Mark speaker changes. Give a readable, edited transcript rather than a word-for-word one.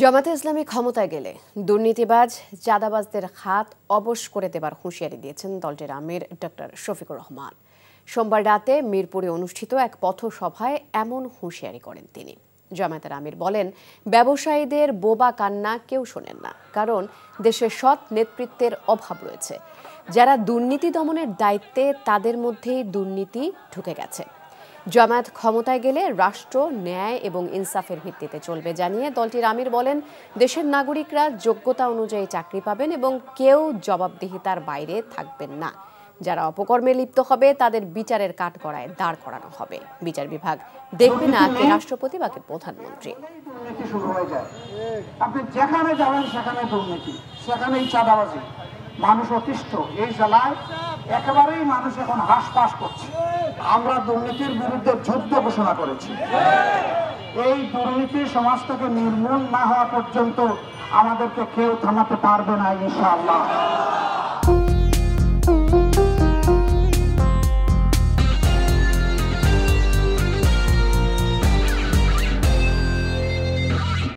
Speaker 1: জামায়াতে ইসলামী ক্ষমতায় গেলে দুর্নীতিবাজ চাঁদাবাজদের হাত অবশ করে দেবার হুঁশিয়ারি দিয়েছেন দলটির আমির ডক্টর শফিকুর রহমান। সোমবার রাতে মিরপুরে অনুষ্ঠিত এক পথসভায় এমন হুঁশিয়ারি করেন তিনি। জামায়াতের আমির বলেন, ব্যবসায়ীদের বোবা কান্না কেউ শোনেন না, কারণ দেশের সৎ নেতৃত্বের অভাব রয়েছে। যারা দুর্নীতি দমনের দায়িত্বে তাদের মধ্যেই দুর্নীতি ঢুকে গেছে। জামায়াত ক্ষমতায় গেলে রাষ্ট্র ন্যায় এবং ইনসাফের ভিত্তিতে চলবে জানিয়ে দলটির আমির বলেন, দেশের নাগরিকরা যোগ্যতা অনুযায়ী চাকরি পাবেন এবং কেউ জবাবদিহিতার বাইরে থাকবেন না। যারা অপকর্মে লিপ্ত হবে তাদের বিচারের কাঠগড়ায় দাঁড় করানো হবে। বিচার বিভাগ দেখবে না কে রাষ্ট্রপতি বা কে প্রধানমন্ত্রী।
Speaker 2: আপনি যেখানে যাবেন সেখানে দুর্নীতি, সেখানেই চাঁদাবাজি, মানুষ অতিষ্ঠ। এই জেলায় একেবারেই মানুষ এখন হাসপাস করছে। আমরা দুর্নীতির বিরুদ্ধে যুদ্ধ ঘোষণা করেছি। এই দুর্নীতি সমাজ থেকে নির্মূল না হওয়া পর্যন্ত আমাদেরকে কেউ থামাতে পারবে না ইনশাআল্লাহ।